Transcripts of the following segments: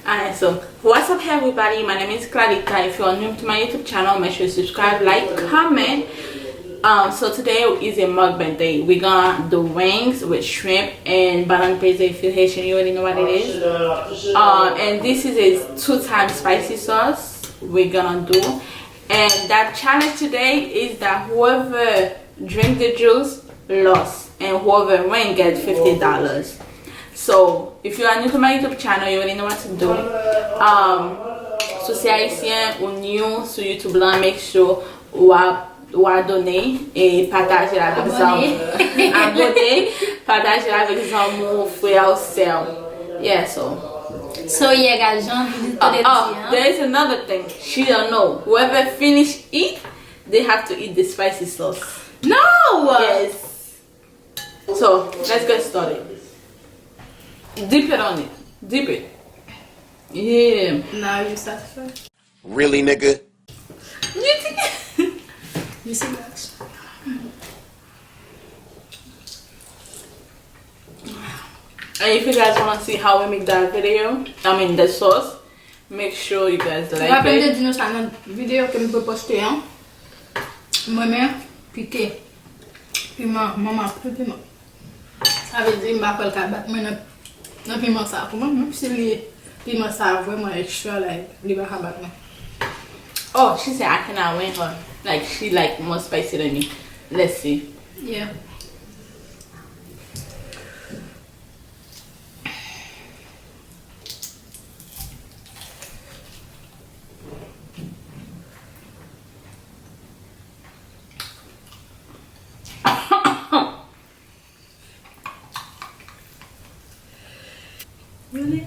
Alright, so what's up everybody, my name is Clarita. If you're new to my YouTube channel, make sure you subscribe, like, comment. So today is a mukbang day. We're gonna do wings with shrimp and Plantains. If you're Haitian, you already know what it is. And this is a 2-time spicy sauce we're gonna do. And that challenge today is that whoever drink the juice lost, and whoever win gets $50. So if you are new to my YouTube channel, you already know what to do. So si haïtien ou new sur YouTube là, make sure ou à donner et partager avec zam. Abonner, partager avec zam ou frère ou sœur. Yeah, So yeah, guys, there is another thing. She don't know. Whoever finish eat, they have to eat the spicy sauce. No. Yes. So let's get started. Dip it on it. Dip it. Yeah. Now you satisfied? Really, nigga? You see that? And if you guys want to see how we make that video, I mean the sauce, make sure you guys like Rappelez it. de nous ça une vidéo que je peux poster hein. Moi-même piqué. Piment, maman piment. Ça veut dire m'a pas le cabat, mais non piment ça pour moi, même si les piment ça vraiment extra like les pas cabat. Oh, she said I cannot win her. Like she like more spicy than me. Let's see. Yeah. Really?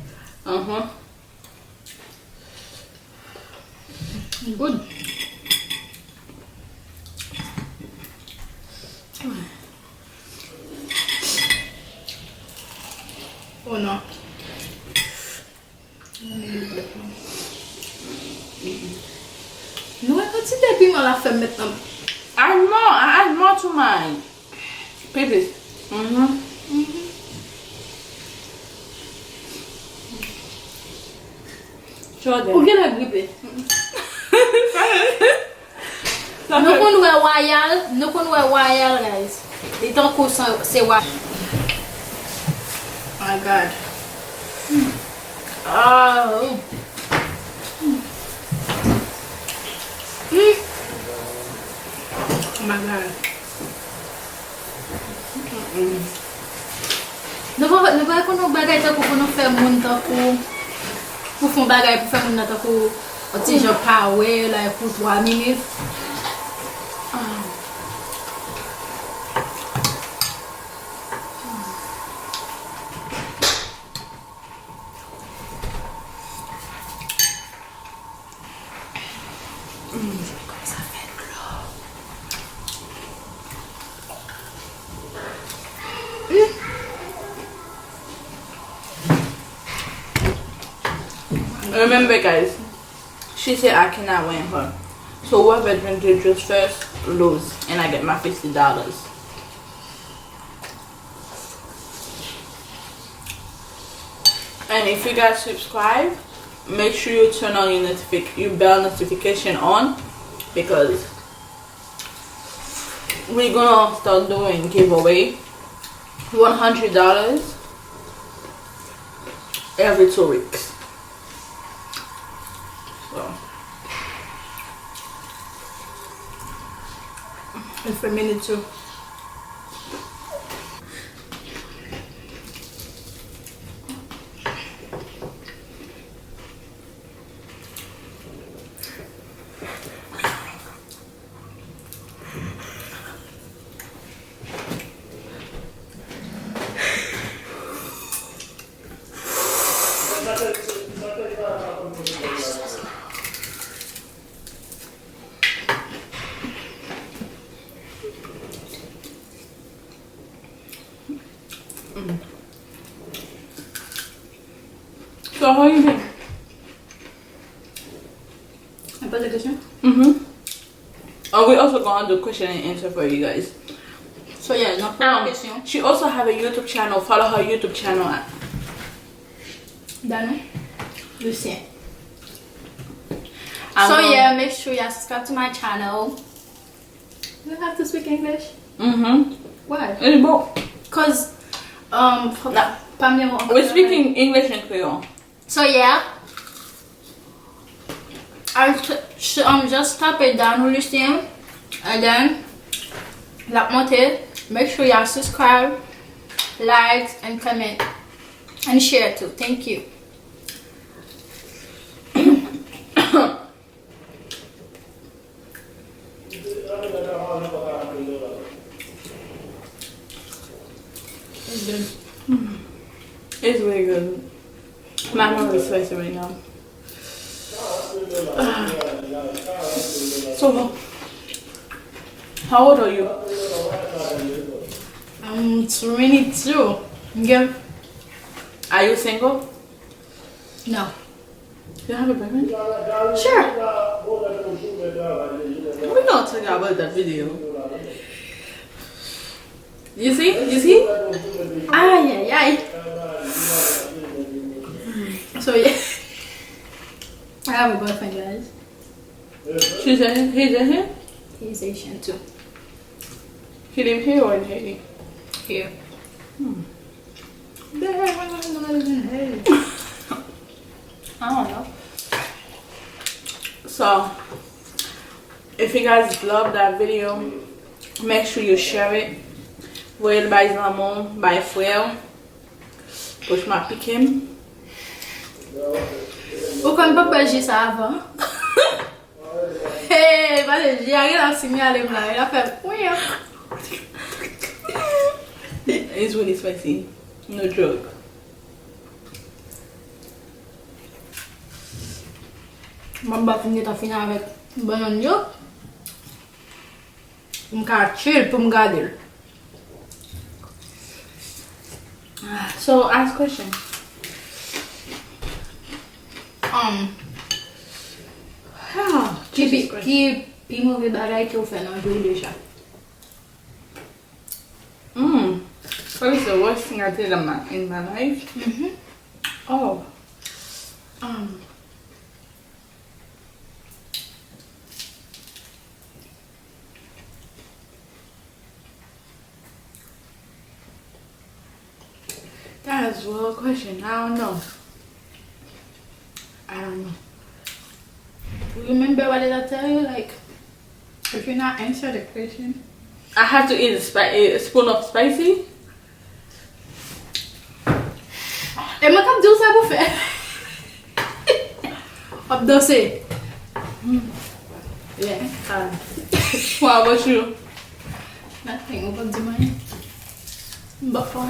Good. Oh no. No, I can't see that piment la fait maintenant. I add more to mine. Peppers. Show them. Ou bien la grippe. Nous connaissons royal, guys. Les temps qu'on c'est royal. Oh my god. Oh. Oh my god. Nous pas qu'on nous bagaille pour nous faire mon temps pour faire bagaille pour faire mon temps pour petit genre power là pour 3 minutes. Remember guys, she said I cannot win her. So whoever drinks the juice first lose, and I get my $50. And if you guys subscribe, make sure you turn on your bell notification on, because we're gonna start doing giveaway $100 every 2 weeks. So It's for a minute too. So how you think? I pose the question? And we're also gonna do question and answer for you guys. So yeah, no question. She also have a YouTube channel. Follow her YouTube channel at Dano? Lucien. So yeah, make sure you subscribe to my channel. You have to speak English. Why? It's both. Cause We're speaking English and Creole. So yeah, I just tap it down, Lucien, and then la monter. Make sure you subscribe, like, and comment, and share too. Thank you. It's good. It's really good. My mouth is spicy right now. So, how old are you? I'm 22. Yeah. Are you single? No. You have a boyfriend? Sure. We're gonna talk about that video. You see? You see? Ay, ay, ay. So yeah, I have a boyfriend, guys. She's in, he's in here? He's Asian too. He live here or in Haiti? Here. I don't know. So, if you guys love that video, make sure you share it. Voyez by Zlamon, by Frère. Push my pick him. Ou kon pa peji sa avan? Hey, pale ji a gen a sinyale mla. El a fe, ouye. It's really spicy. No joke. Mamba fin ta fina avek banan yo. Mka chill pou mga del. So, ask question. Ki pi mouve bagay ki ou fe nan joun deja? What is the worst thing I did in my life? Oh. That is a real question. I don't know. Remember what did I tell you? Like, if you not answer the question, I have to eat a spoon of spicy. e mwen kap di ou sa pou fe? Ap danse? Yeah. What about you? Nothing, ou kap di mwen? Bafon.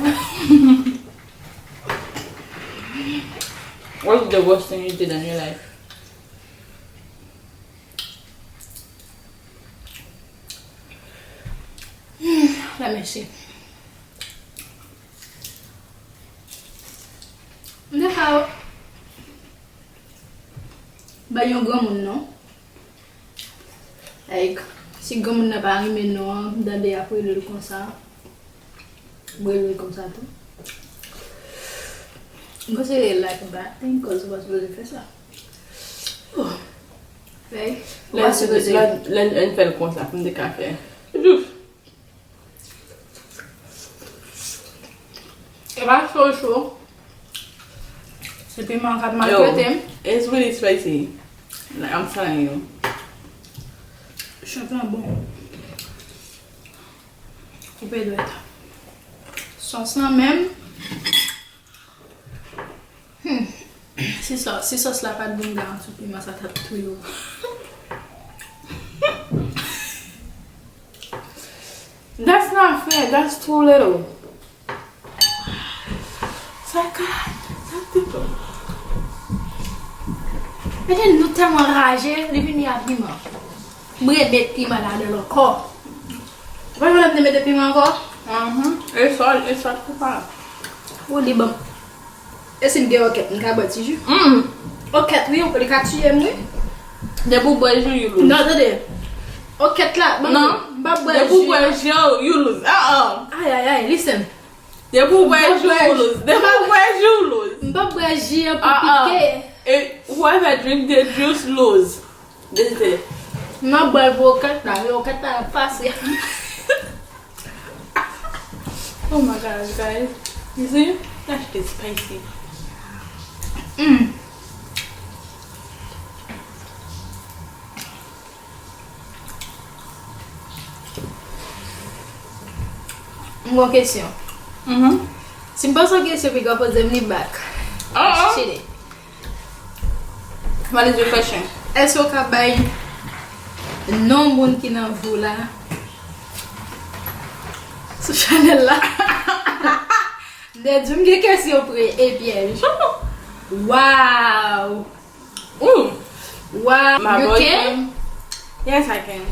What's the worst thing you did in your life? Let me see. Mwen how ba yon gwa moun non? Like, si gwa moun na pa rime non, dade apwe lè kon sa. Mwen lè kon sa tou. Mwen se like a bad thing, cause what's really fe sa. Right? Let's faire le concert comme des cafés. E ba so chou. Se piment kap maltrete. It's really spicy. Like I'm telling you. Champion bon. Coupe doit. Sauce nan même. Si sauce la pas de bon dans ce piment ça tape tout yo. That's not fair. That's too little. So God, that's people. Mais nous tellement enragés, les venir à piment. Moi mettre piment là dans le corps. Vous voulez mettre piment encore? It's all coupable. Ou li bon. Et c'est une gueule oquette, on va bâtir jus. Oquette, oui, on peut les capturer, oui. Des bouboues, you lose. Non, attendez. Oquette là, bon. Non, des bouboues, you lose. Aïe, aïe, aïe, listen. Des bouboues, you lose. Des bouboues, you lose. M'pas boire jus pour piquer. Whoever drink the juice lose. This is it. Não vai boca, tá? Eu quero tá fácil. Oh my gosh, guys. You see? That shit is spicy. Uma questão. Se passa que você ficar fazendo me back. Shit. What is your question? Est-ce que vous avez non bon qui n'en vous là? Ce Chanel là. Des une question pour et piège. Wow. Ooh. Wow. My You boyfriend. Yes, I can.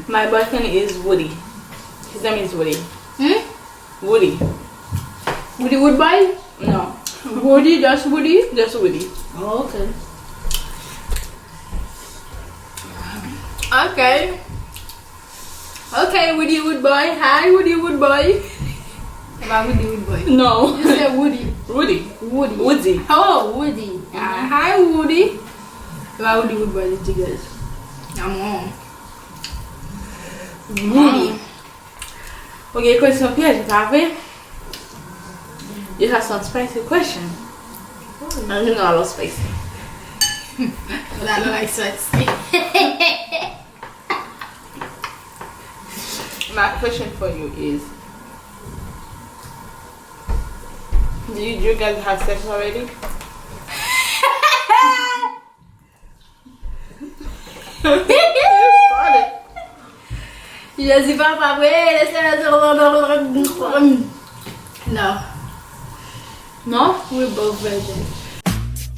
My boyfriend is Woody. His name is Woody. Woody. Woody Woodboy? No. Woody, just Woody? Just Woody. Oh, okay. Okay. Okay, Woody Woodboy. Hi, Woody Woodboy. About Woody Woodboy. No. You said Woody. Woody. Woody. Woody. Oh, Woody. Hi, Woody. About Woody Woodboy, did you guys? I'm on. Woody. Okay, question piège, pas vrai? You have some spicy question. And you know I love spicy. But I don't like spicy. My question for you is, do you guys have sex already? Je dis pas vrai, No. No? We're both virgins.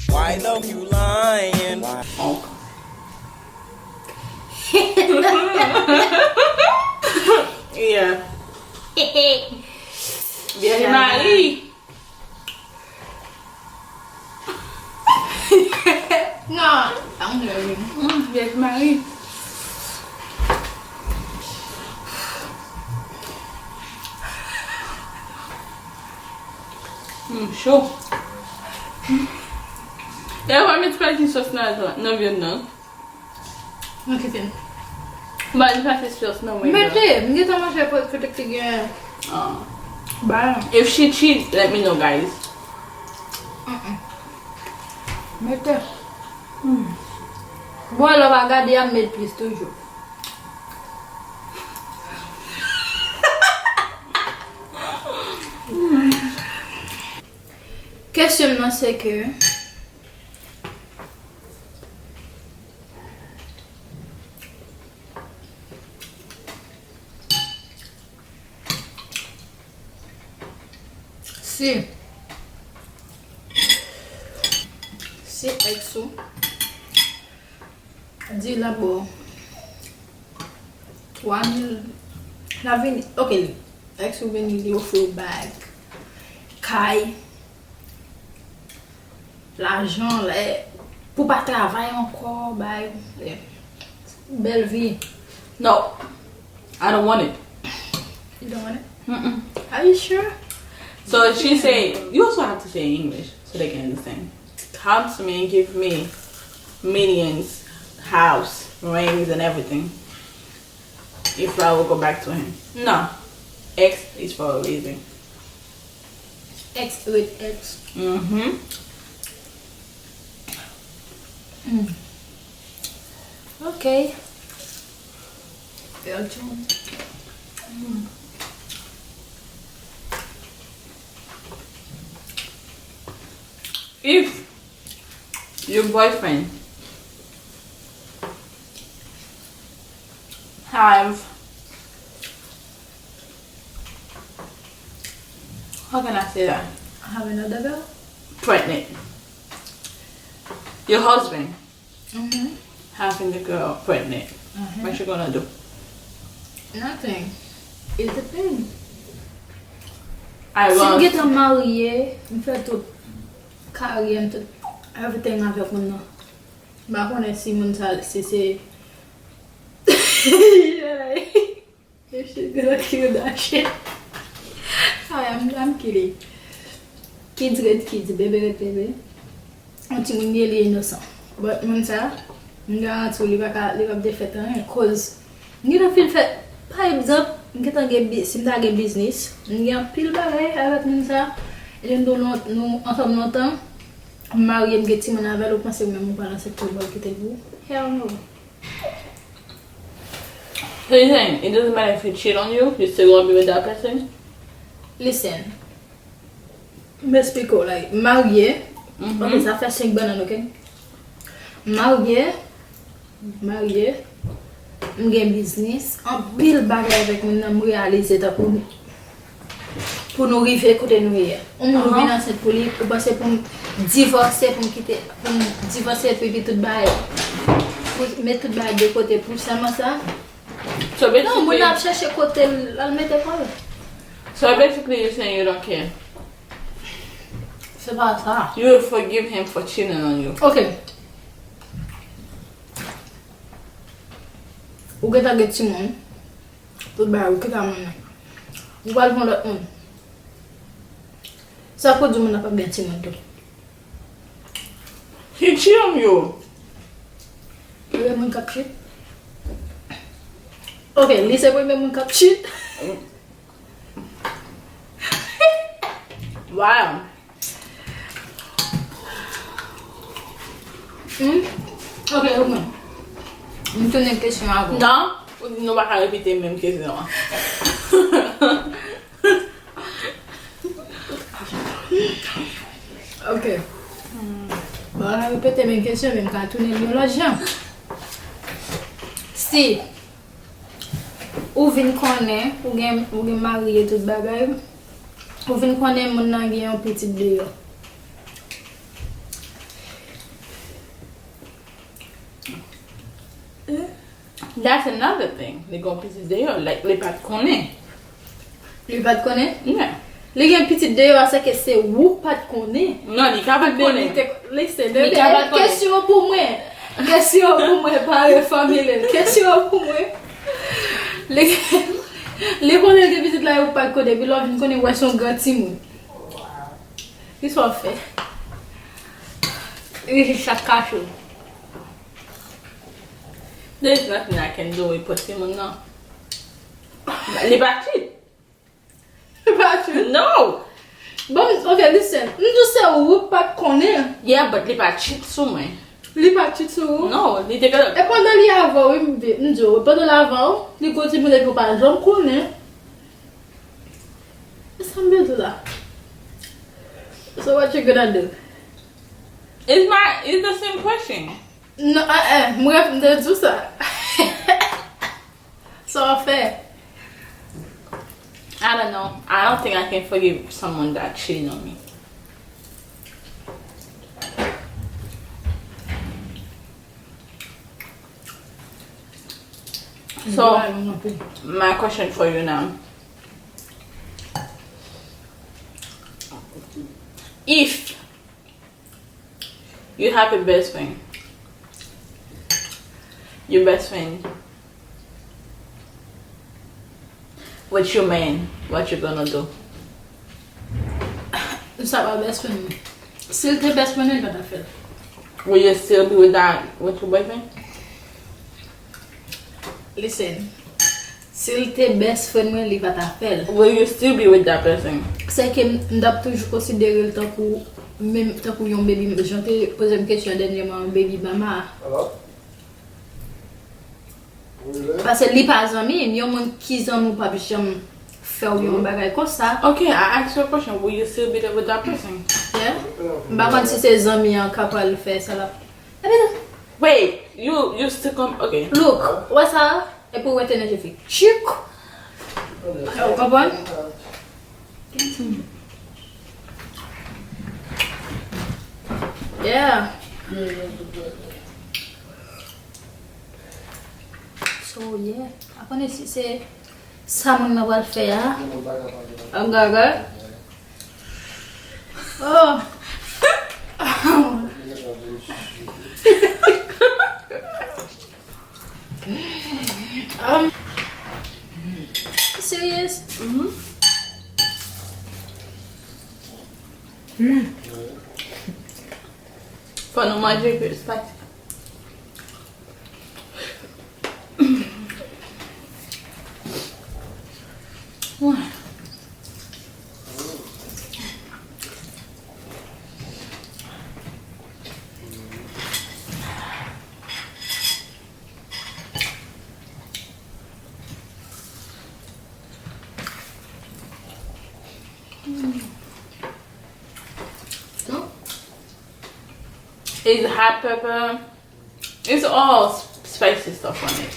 Why love you lying? Oh. Yeah. Vierge Marie. No, I'm learning. Vierge Marie. Chaud. Eu vou me spicy sauce na viande não. Ok, bien. Mas não faz sauce não, Mettez, me dites comment je peux faire que tu Bah. If she cheats, let me know, guys. Mettez. Bon, elle va garder à mettre plus toujours. Questionnement, c'est que si EXO dit là-bas 3000 la vini, ok, EXO vini li offre bag caille l'argent là pour pas travailler encore bag belle vie. No, I don't want it. You don't want it? Are you sure? So she said, you also have to say English so they can understand. Come to me and give me millions, house, rings, and everything. If I will go back to him. No. X is for a reason. X with X. Okay. Belgium. If your boyfriend have, how can I say that? Have another girl? Pregnant. Your husband having the girl pregnant. What you gonna do? Nothing. It depends. I Si will. je get marié, je fais tout. Carrière, tout. Everything avec moi. Par contre, si mon sal, si c'est. She's gonna kill that shit. I'm kidding. Kids get kids, baby get baby. On ti moun li innocent. But moun sa, moun garanti li va de fait rien cause ni la fil fait par exemple, m'getan gen si m'ta gen business, m'gen pile bagay avec moun sa. Et nous ensemble longtemps, marié m'gen ti moun avec, ou pensez même ou pas dans cette table qui était vous. Hell no. So you're saying it doesn't matter if you cheat on you still gonna be with that person? Listen. M'explique like marié. Ok, ça fait 5 bananes, ok? Marié, m'gen business, en pile bagay avec moun nan réaliser ta pour nous arriver côté nous hier. On nous vient dans cette police pour passer pour divorcer, pour quitter, pour divorcer puis tout bail. Pour mettre tout bail de côté pour ça. So basically, Non, moun a chercher côté, elle mettait pas. So basically you're saying you don't care. C'est pas ça. You will forgive him for cheating on you. Ok. Ou que t'as gâté mon, tout bail ou que t'as mon. Ou va le vendre l'autre monde. Ça peut dire mon n'a pas gâté mon tout. He cheat on you. Le mon cap shit. Ok, laissez moi mon cap shit. Wow. Ok, ok. Je te une question à vous. Non, on va pas répéter la même question. Ok. Bon, on va répéter la même question, même quand on est biologien. Si, ou vin connaît, ou gen marié tout bagay, ou vin connaît mon nan gen un petit dehors. That's another thing. They go pieces there, like les pas connaît. Lui pas te connaît? Yeah. Les gen petit dehors, c'est que c'est ou pas te connaît. Non, il pas connaît. Laissez, Mais capable de question pour moi. Question pour moi, pas famille. Question pour moi. Les connaît que petit là ou pas te connaît, puis là vinn connaît ouais son grand timon. Ils sont fait. Et chaque cachot. There's nothing I can do with put him on now. Les pas cheat. No. Bon, ok, listen. Nous sais ou pas te connaît. Yeah, but les pas cheat sur moi. Li pas tu tout. No, il était que. Et pendant li avant, oui, nous pendant l'avant, li continue de pas jamais connaît. Ça me dit là. So what you gonna do? It's the same question. Non, moi je dis tout ça. Ça fait. I don't know. I don't think I can forgive someone that cheated on me. So, my question for you now. If you have a best friend, your best friend, with your man, what you gonna do? Ça va best friend. S'il te best friend, il va te faire. Will you still be with your boyfriend? Listen. S'il te best friend, il va te faire. Will you still be with that person? C'est que m'dap toujours considérer le temps pour même temps pour un baby. J'ai posé une question dernièrement baby mama. Parce que li pas ami, il y a monde qui ont pas jamais faire un bagay comme ça. Okay, I asked you a question. Will you still be there with that person? Yeah. Ba kon si ses amis en capable faire ça là. Wait, you still come? Okay. Look, what's ça? Et pour être énergique. Chic. Vous comprenez? Yeah. So yeah. Après si c'est ça mon va le faire. Engaga. Oh. Serious? Pour nous manger plus spicy. Ouais. It's hot pepper. It's all spicy stuff on it.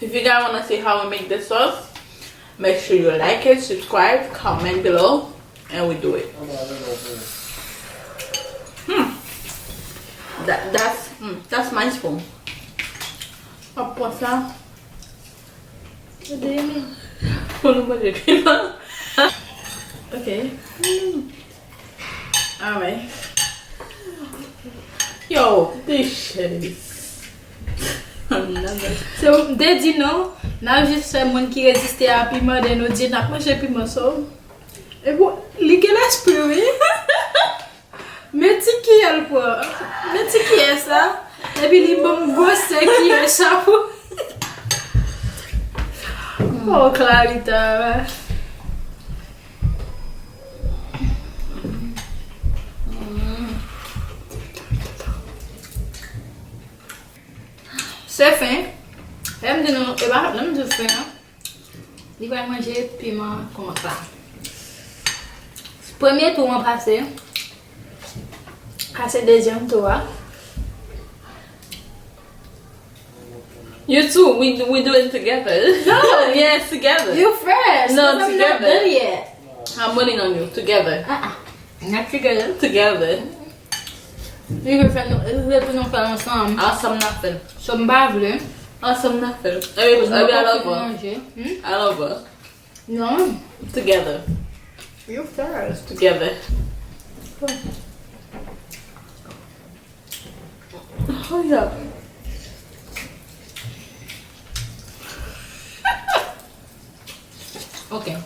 If you guys want to see how we make this sauce, make sure you like it, subscribe, comment below, and we do it. That's my spoon. Apa ça? Okay. Alright. Yo, this shit is another. So, they di nou, nan jist fè moun ki reziste a piment de nou di nan manje piment so. E bo, li gen espri. Meti ki el po. Meti ki e sa. E bi li bom gose ki e sa po. Oh, Clarita. Se fin, elle me dit non, elle va me dire fin. Il va manger piment comme ça. Premier tour on passe. Casser deuxième tour. You too. We do it together. No, yes, together. you first. No, I'm together. not done yet. I'm winning on you. Together. Not together. Together. We will faire ensemble. Awesome nothing. Some bavle. Awesome nothing. I love her. Manger. I love her. No, Together. you first. Together. Oh yeah. Okay.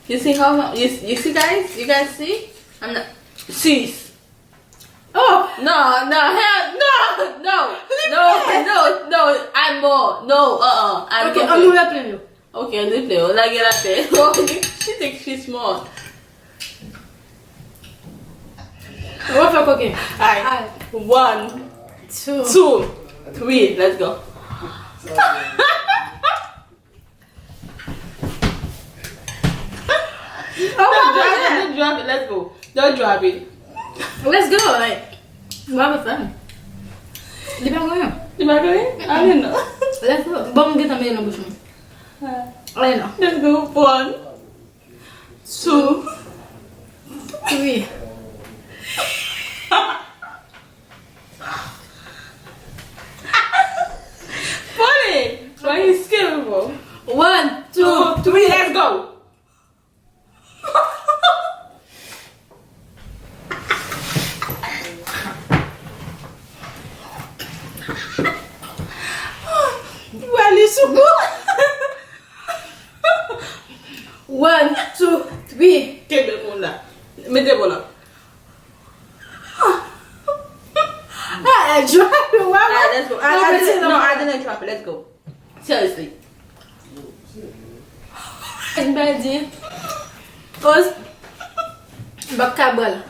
You see how you see guys? You guys see? I'm not. Cease. Oh, No. I'm more. No. I'm okay, okay. I'm gonna play you. Okay, leave it. Like it. She thinks she's smart. What for cooking? Alright. 1, 2, 3. Let's go. Don't drop it. Let's go. Don't drop it. Let's go. Like, we'll have fun. Di ba ngayon? You might go in? I don't know. Let's go. Bom kita may nabos mo. Ayun na. Let's go. 1, 2, 3. Funny. Why are you scared for? 1, 2, 2, 3. Let's go. Wali sugo. 1, 2, 3. Keep it on that. Mete bola. I dropped it. Alright, let's go. I didn't drop it. Let's go. Seriously. Ready? Pause. Bakabal.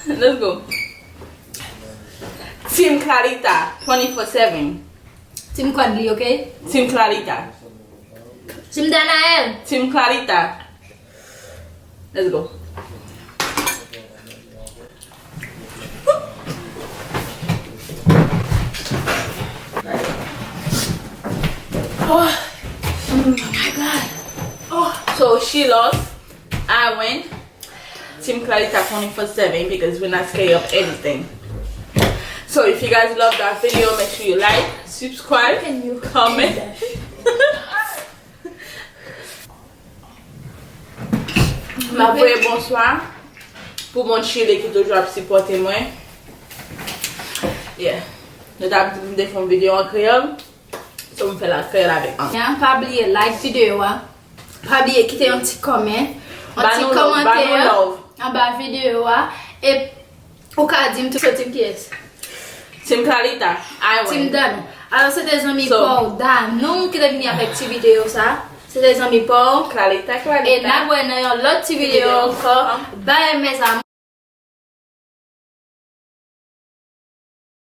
Let's go. Team Clarita 24/7. Team Quadli, okay? Team Clarita. Team Danael. Team Clarita. Let's go. Oh my god. Oh, so she lost. I win. Team Clarita 24/7 because we're not scared of anything. So if you guys love that video, make sure you like, subscribe, Can you comment. Ma voye bonsoir pour mon chile qui toujours supporter moi. Yeah. Nous avons fait une vidéo en créole. So, on fait la créole avec. Pas oublier like vidéo. Pas oublier quitter un petit comment. Un petit commentaire en bas vidéo. Et au cas où tu fais qui est? Team Clarita. Team Dan. Alors, c'est des amis pour Dan. Nous qui devons venir avec cette vidéo, ça. C'est des amis pour Clarita. Et là, vous avez l'autre vidéo encore. Bye, mes amis.